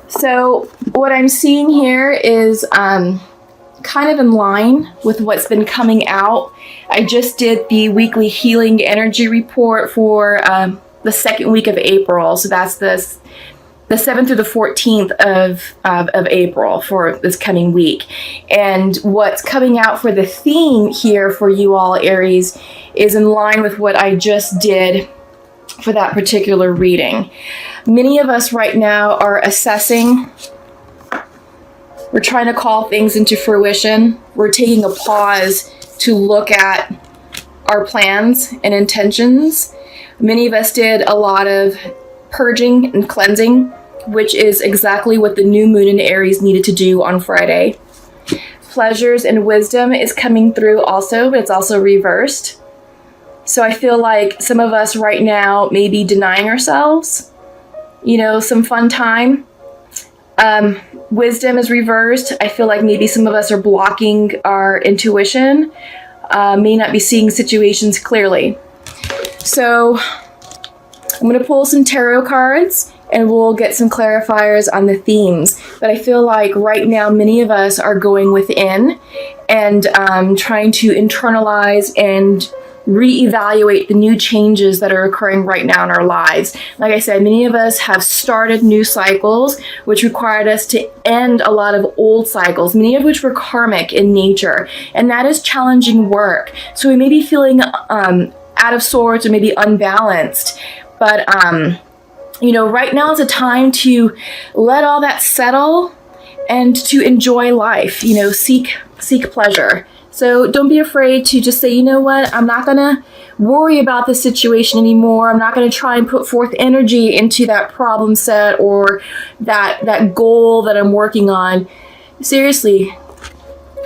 So what I'm seeing here is kind of in line with what's been coming out. I just did the weekly healing energy report for the second week of April. So that's the 7th through the 14th of April for this coming week. And what's coming out for the theme here for you all, Aries, is in line with what I just did for that particular reading. Many of us right now are assessing. We're trying to call things into fruition. We're taking a pause to look at our plans and intentions. Many of us did a lot of purging and cleansing, which is exactly what the new moon in Aries needed to do on Friday. Pleasures and wisdom is coming through also, but it's also reversed. So I feel like some of us right now may be denying ourselves, some fun time. Wisdom is reversed. I feel like maybe some of us are blocking our intuition, may not be seeing situations clearly. So I'm going to pull some tarot cards and we'll get some clarifiers on the themes. But I feel like right now many of us are going within and trying to internalize and reevaluate the new changes that are occurring right now in our lives. Like I said, many of us have started new cycles, which required us to end a lot of old cycles, many of which were karmic in nature. And that is challenging work. So we may be feeling out of sorts or maybe unbalanced. But, right now is a time to let all that settle and to enjoy life, seek pleasure. So don't be afraid to just say, you know what, I'm not going to worry about the situation anymore. I'm not going to try and put forth energy into that problem set or that goal that I'm working on. Seriously,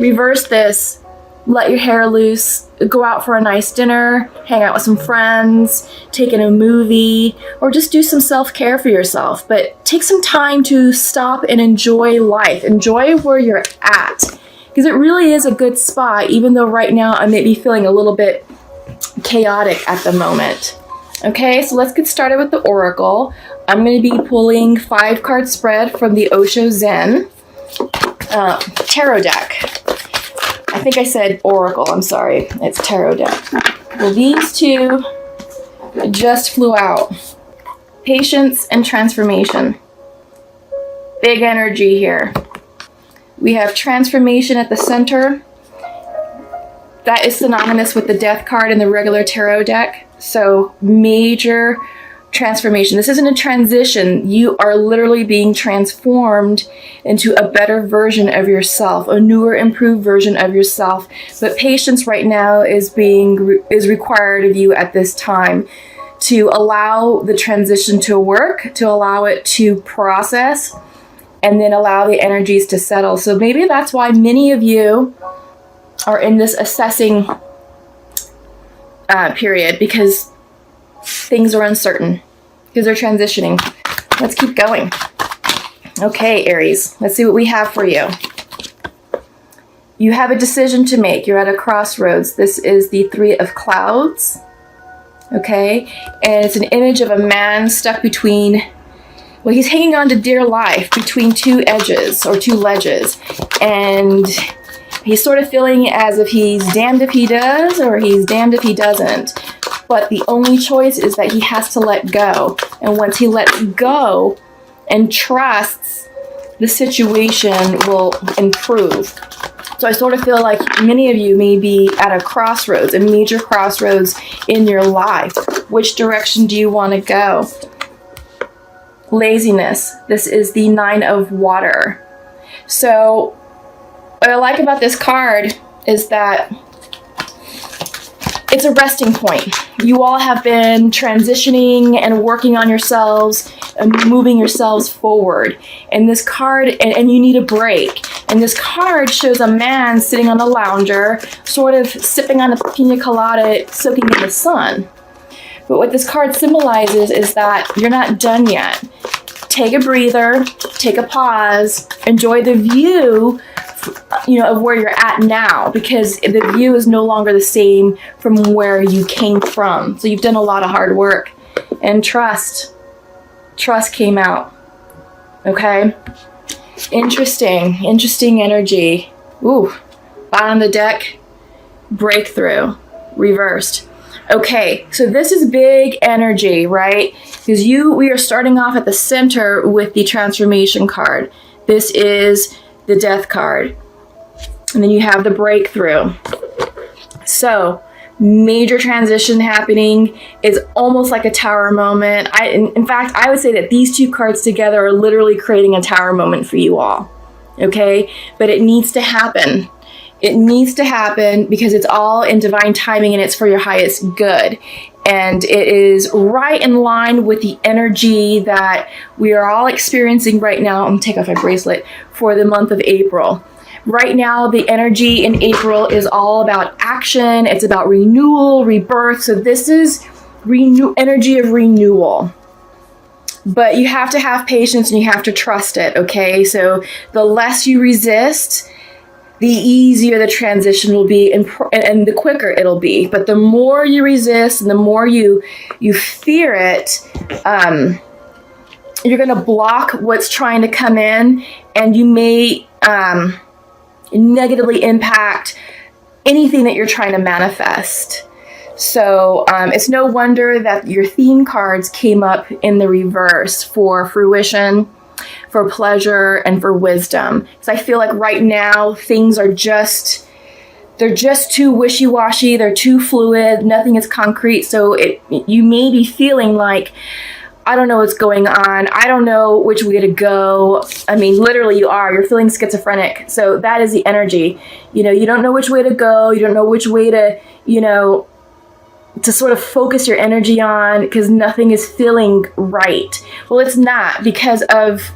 reverse this. Let your hair loose. Go out for a nice dinner, hang out with some friends, take in a movie, or just do some self-care for yourself. But take some time to stop and enjoy life. Enjoy where you're at. Because it really is a good spot, even though right now I may be feeling a little bit chaotic at the moment. Okay, so let's get started with the Oracle. I'm going to be pulling 5-card spread from the Osho Zen tarot deck. I think I said Oracle, I'm sorry. It's tarot deck. Well, these two just flew out. Patience and transformation. Big energy here. We have transformation at the center. That is synonymous with the death card in the regular tarot deck. So major transformation. This isn't a transition. You are literally being transformed into a better version of yourself, a newer, improved version of yourself. But patience right now is required of you at this time to allow the transition to work, to allow it to process, and then allow the energies to settle. So maybe that's why many of you are in this assessing period, because things are uncertain, because they're transitioning. Let's keep going. Okay, Aries, let's see what we have for you. You have a decision to make. You're at a crossroads. This is the 3 of Clouds. Okay, and it's an image of a man stuck between, well, he's hanging on to dear life between 2 edges or 2 ledges. And he's sort of feeling as if he's damned if he does or he's damned if he doesn't. But the only choice is that he has to let go. And once he lets go and trusts, the situation will improve. So I sort of feel like many of you may be at a crossroads, a major crossroads in your life. Which direction do you want to go? Laziness. This is the 9 of Water. So what I like about this card is that it's a resting point. You all have been transitioning and working on yourselves and moving yourselves forward. And this card, and you need a break. And this card shows a man sitting on a lounger, sort of sipping on a pina colada, soaking in the sun. But what this card symbolizes is that you're not done yet. Take a breather, take a pause, enjoy the view, of where you're at now, because the view is no longer the same from where you came from. So you've done a lot of hard work, and trust came out. Okay. Interesting energy. Ooh, bottom of the deck, breakthrough, reversed. Okay, so this is big energy, right? Because we are starting off at the center with the transformation card. This is the death card. And then you have the breakthrough. So, major transition happening. It's almost like a tower moment. In fact, I would say that these two cards together are literally creating a tower moment for you all. Okay? But it needs to happen. It needs to happen because it's all in divine timing and it's for your highest good. And it is right in line with the energy that we are all experiencing right now. I'm going to take off my bracelet for the month of April. Right now, the energy in April is all about action. It's about renewal, rebirth. So this is energy of renewal. But you have to have patience and you have to trust it, okay? So the less you resist, the easier the transition will be and the quicker it'll be. But the more you resist and the more you fear it, you're going to block what's trying to come in, and you may negatively impact anything that you're trying to manifest. So it's no wonder that your theme cards came up in the reverse for fruition, for pleasure, and for wisdom. Because I feel like right now things are they're just too wishy-washy, they're too fluid, nothing is concrete. So you may be feeling like, I don't know what's going on. I don't know which way to go. I mean, literally you're feeling schizophrenic. So that is the energy. You don't know which way to go. You don't know which way to, to sort of focus your energy on because nothing is feeling right. Well, it's not because of,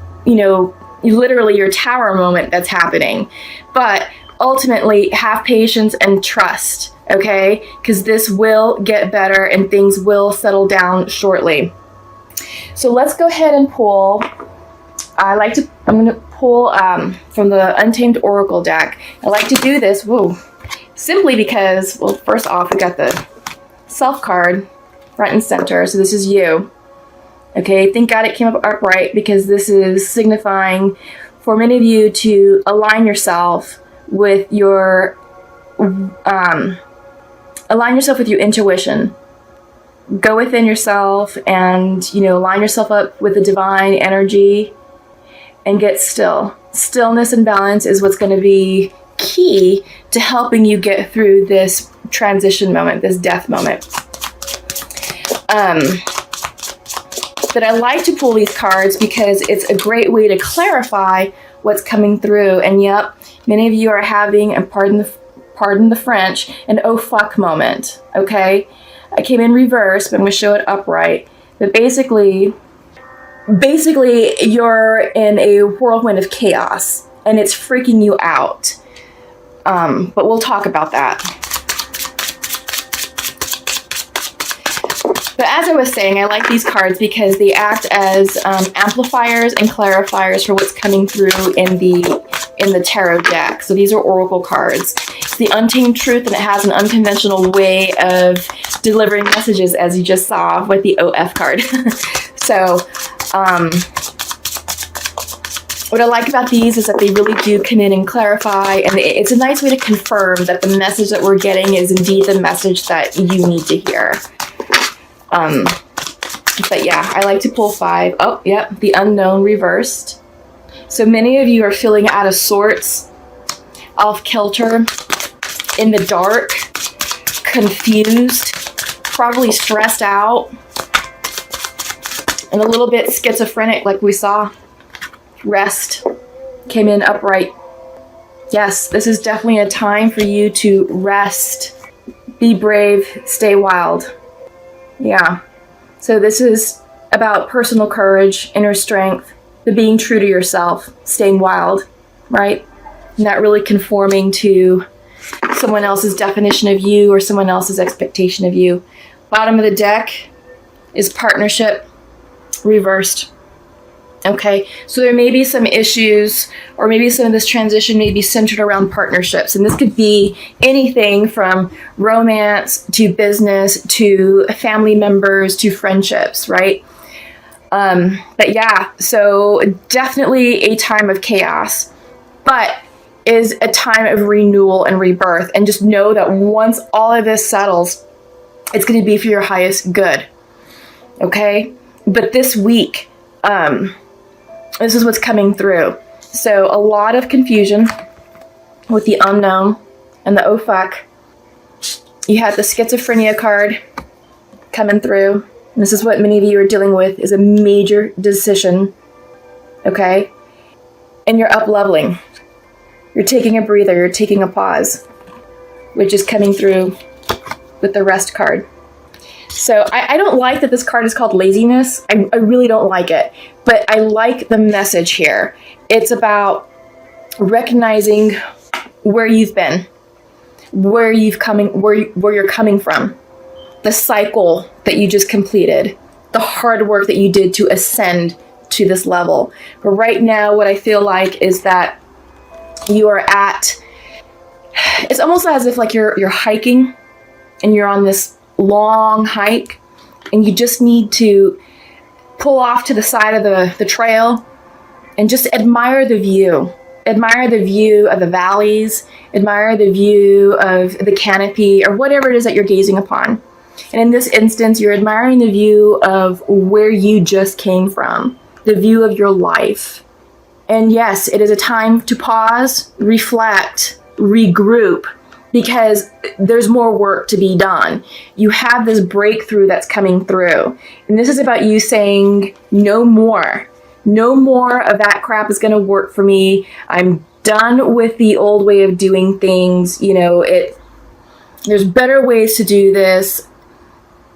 literally your tower moment that's happening. But ultimately, have patience and trust, okay? Because this will get better and things will settle down shortly. So let's go ahead and pull. I'm going to pull from the Untamed Oracle deck. I like to do this, simply because, well, first off, we got the Self card front and center. So this is you. Okay, thank God it came up upright because this is signifying for many of you to align yourself with your intuition. Go within yourself and, line yourself up with the divine energy and get still. Stillness and balance is what's going to be key to helping you get through this transition moment, this death moment. But I like to pull these cards because it's a great way to clarify what's coming through. And yep, many of you are having, and pardon the French, an oh fuck moment, okay? I came in reverse, but I'm going to show it upright. But basically, you're in a whirlwind of chaos, and it's freaking you out. But we'll talk about that. But as I was saying, I like these cards because they act as amplifiers and clarifiers for what's coming through in the tarot deck. So these are oracle cards. It's the untamed truth, and it has an unconventional way of delivering messages, as you just saw with the OF card. So what I like about these is that they really do come in and clarify, and it's a nice way to confirm that the message that we're getting is indeed the message that you need to hear. But yeah, I like to pull 5. Oh, yep, the unknown reversed. So many of you are feeling out of sorts, off kilter, in the dark, confused, probably stressed out, and a little bit schizophrenic like we saw. Rest came in upright. Yes, this is definitely a time for you to rest, be brave, stay wild. Yeah. So this is about personal courage, inner strength, the being true to yourself, staying wild, right? Not really conforming to someone else's definition of you or someone else's expectation of you. Bottom of the deck is partnership reversed. Okay, so there may be some issues, or maybe some of this transition may be centered around partnerships. And this could be anything from romance to business to family members to friendships, right? But yeah, so definitely a time of chaos, but is a time of renewal and rebirth. And just know that once all of this settles, it's going to be for your highest good. Okay? But this week, this is what's coming through. So a lot of confusion with the unknown and the oh fuck. You had the schizophrenia card coming through. And this is what many of you are dealing with, is a major decision. Okay? And you're up leveling. You're taking a breather. You're taking a pause, which is coming through with the rest card. So I don't like that this card is called laziness. I really don't like it. But I like the message here. It's about recognizing where you've been, where you're coming from, the cycle that you just completed, the hard work that you did to ascend to this level. But right now, what I feel like is that you are at, it's almost as if like you're hiking and you're on this long hike and you just need to pull off to the side of the trail and just admire the view. Admire the view of the valleys, admire the view of the canopy or whatever it is that you're gazing upon. And in this instance, you're admiring the view of where you just came from, the view of your life. And yes, it is a time to pause, reflect, regroup, because there's more work to be done. You have this breakthrough that's coming through. And this is about you saying, no more. No more of that crap is going to work for me. I'm done with the old way of doing things. You know, there's better ways to do this.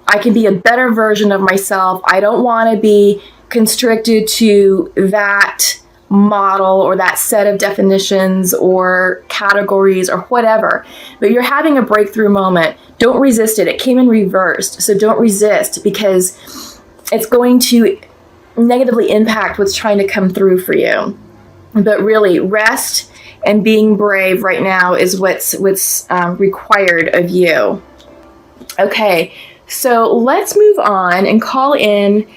I can be a better version of myself. I don't want to be constricted to that model or that set of definitions or categories or whatever. But you're having a breakthrough moment. Don't resist it. It came in reversed. So don't resist, because it's going to negatively impact what's trying to come through for you. But really, rest and being brave right now is what's required of you. Okay, so let's move on and call in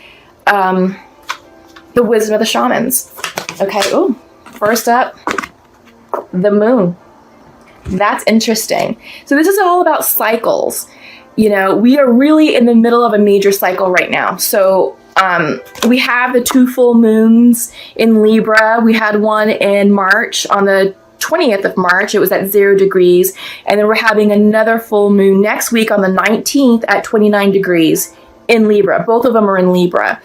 the wisdom of the shamans. Okay, oh, first up, the moon. That's interesting. So this is all about cycles. You know, we are really in the middle of a major cycle right now. So we have the 2 full moons in Libra. We had one in March, on the 20th of March. It was at 0 degrees. And then we're having another full moon next week on the 19th at 29 degrees in Libra. Both of them are in Libra.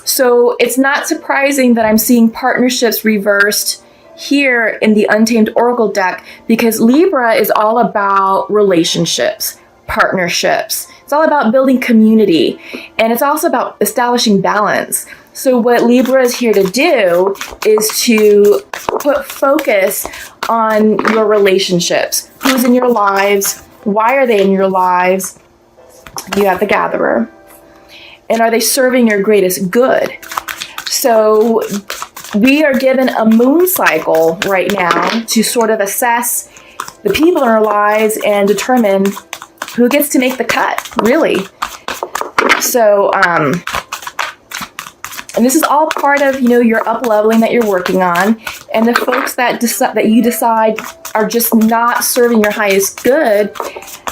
So it's not surprising that I'm seeing partnerships reversed here in the Untamed Oracle deck, because Libra is all about relationships, partnerships. It's all about building community, and it's also about establishing balance. So what Libra is here to do is to put focus on your relationships. Who's in your lives? Why are they in your lives? You have the Gatherer. And are they serving your greatest good? So we are given a moon cycle right now to sort of assess the people in our lives and determine who gets to make the cut, really. So, and this is all part of, you know, your up leveling that you're working on. And the folks that you decide are just not serving your highest good,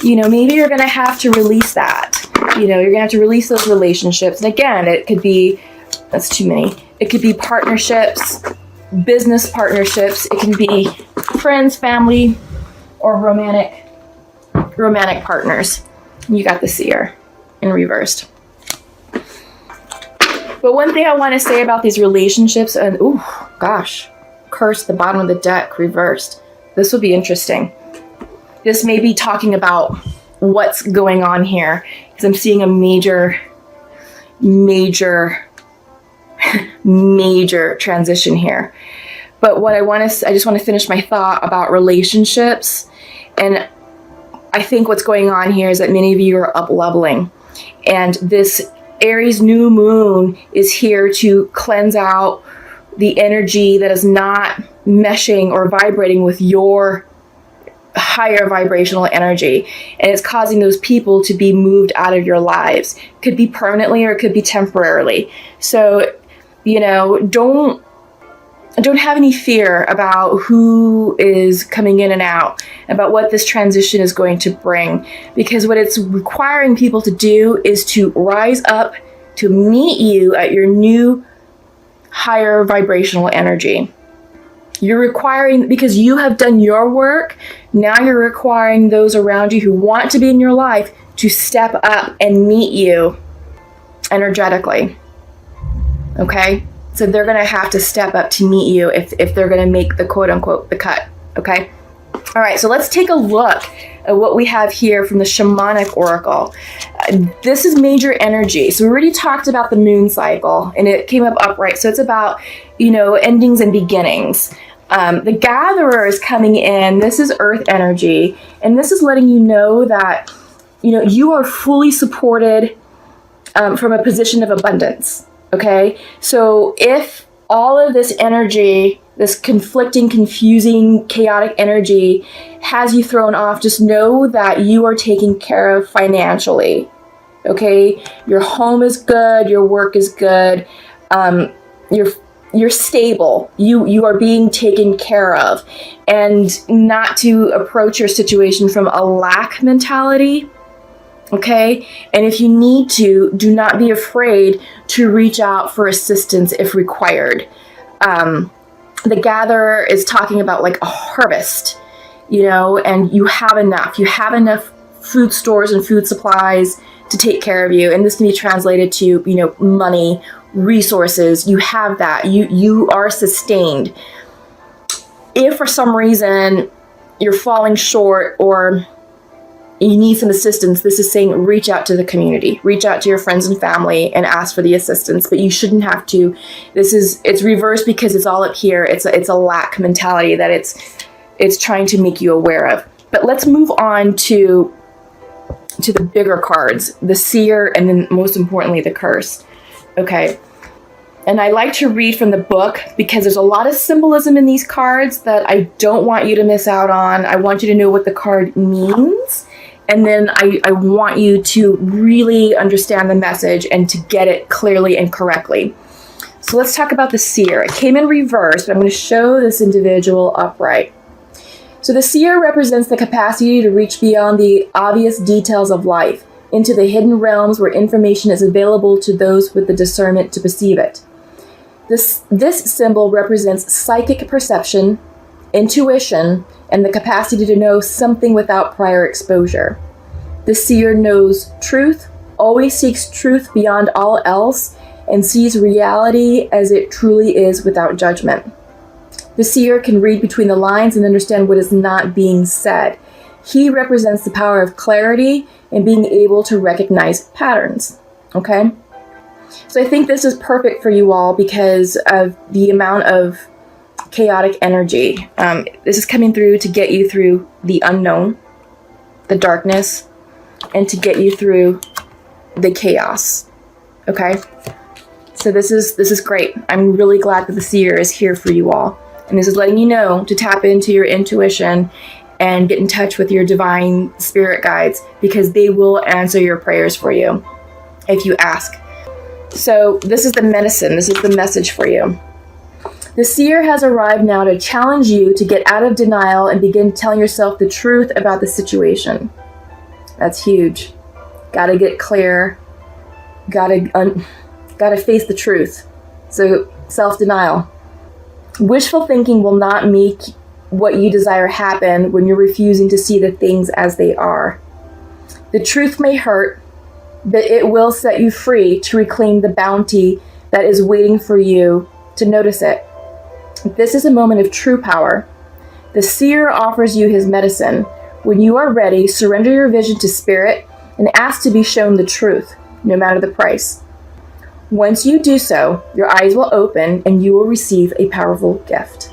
you know, maybe you're going to have to release that. You know, you're going to have to release those relationships. And again, it could be, that's too many. It could be partnerships, business partnerships. It can be friends, family, or romantic partners. You got the Seer in reversed. But one thing I want to say about these relationships, and oh gosh, curse, the bottom of the deck reversed. This will be interesting. This may be talking about what's going on here, because I'm seeing a major transition here. But what I just want to finish my thought about relationships. And I think what's going on here is that many of you are up leveling, and this Aries new moon is here to cleanse out the energy that is not meshing or vibrating with your higher vibrational energy, and it's causing those people to be moved out of your lives. Could be permanently or it could be temporarily. So, don't have any fear about who is coming in and out, about what this transition is going to bring, because what it's requiring people to do is to rise up to meet you at your new higher vibrational energy. You're requiring, because you have done your work, now you're requiring those around you who want to be in your life to step up and meet you energetically. Okay? So they're going to have to step up to meet you if they're going to make the quote unquote the cut. Okay? All right, so let's take a look at what we have here from the shamanic oracle. This is major energy. So we already talked about the moon cycle, and it came up upright. So it's about, endings and beginnings. The gatherer is coming in. This is earth energy, and this is letting you know that, you are fully supported from a position of abundance. Okay, so if all of this energy, this conflicting, confusing, chaotic energy has you thrown off, just know that you are taken care of financially. Okay, your home is good, your work is good, you're stable, you are being taken care of, and not to approach your situation from a lack mentality. Okay, and if you need to, do not be afraid to reach out for assistance if required. The gatherer is talking about like a harvest, and you have enough food stores and food supplies to take care of you. And this can be translated to, money, resources. You have that. You are sustained. If for some reason you're falling short or you need some assistance, this is saying reach out to the community, reach out to your friends and family and ask for the assistance, but you shouldn't have to. It's reversed because it's all up here. It's a lack mentality that it's trying to make you aware of. But let's move on to the bigger cards, the seer, and then most importantly, the curse. Okay. And I like to read from the book because there's a lot of symbolism in these cards that I don't want you to miss out on. I want you to know what the card means. And then I want you to really understand the message and to get it clearly and correctly. So let's talk about the seer. It came in reverse, but I'm going to show this individual upright. So the seer represents the capacity to reach beyond the obvious details of life into the hidden realms where information is available to those with the discernment to perceive it. This symbol represents psychic perception, intuition, and the capacity to know something without prior exposure. The seer knows truth, always seeks truth beyond all else, and sees reality as it truly is without judgment. The seer can read between the lines and understand what is not being said. He represents the power of clarity and being able to recognize patterns. Okay? So I think this is perfect for you all because of the amount of chaotic energy. This is coming through to get you through the unknown, the darkness, and to get you through the chaos. Okay? So this is great. I'm really glad that the seer is here for you all. And this is letting you know to tap into your intuition and get in touch with your divine spirit guides because they will answer your prayers for you if you ask. So this is the medicine. This is the message for you. The seer has arrived now to challenge you to get out of denial and begin telling yourself the truth about the situation. That's huge. Gotta get clear. Gotta face the truth. So self-denial. Wishful thinking will not make what you desire happen when you're refusing to see the things as they are. The truth may hurt, but it will set you free to reclaim the bounty that is waiting for you to notice it. This is a moment of true power. The seer offers you his medicine. When you are ready, surrender your vision to spirit and ask to be shown the truth, no matter the price. Once you do so, your eyes will open and you will receive a powerful gift.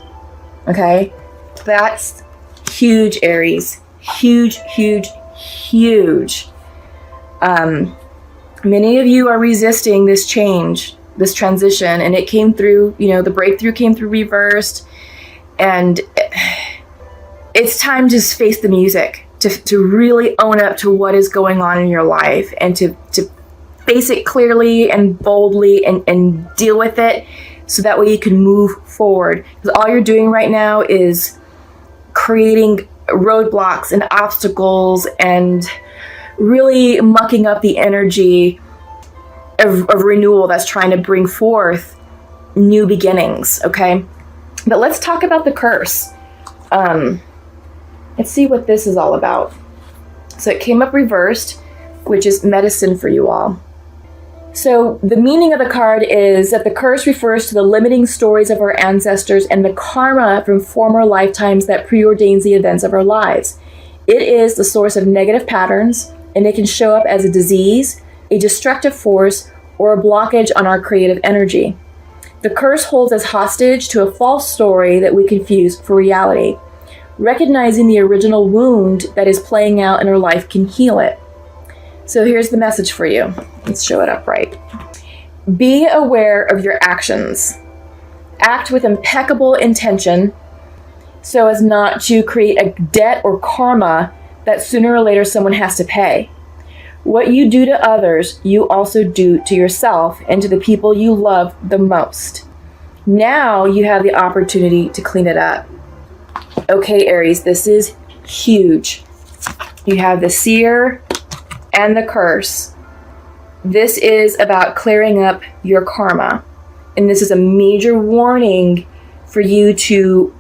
Okay? That's huge, Aries. Huge, huge, huge. Many of you are resisting this change, this transition, and it came through, the breakthrough came through reversed, and it's time to face the music, to really own up to what is going on in your life, and to face it clearly and boldly, and deal with it, so that way you can move forward. Because all you're doing right now is creating roadblocks and obstacles and really mucking up the energy of renewal that's trying to bring forth new beginnings, okay? But let's talk about the curse. Let's see what this is all about. So it came up reversed, which is medicine for you all. So the meaning of the card is that the curse refers to the limiting stories of our ancestors and the karma from former lifetimes that preordains the events of our lives. It is the source of negative patterns, and it can show up as a disease, a destructive force, or a blockage on our creative energy. The curse holds us hostage to a false story that we confuse for reality. Recognizing the original wound that is playing out in our life can heal it. So here's the message for you. Let's show it up right. Be aware of your actions. Act with impeccable intention so as not to create a debt or karma that sooner or later someone has to pay. What you do to others, you also do to yourself and to the people you love the most. Now you have the opportunity to clean it up. Okay, Aries, this is huge. You have the seer and the curse. This is about clearing up your karma. And this is a major warning for you to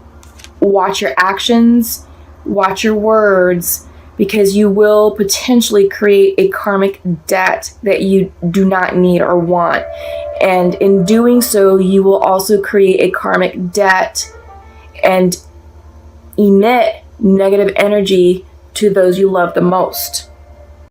watch your actions, watch your words, because you will potentially create a karmic debt that you do not need or want. And in doing so, you will also create a karmic debt and emit negative energy to those you love the most.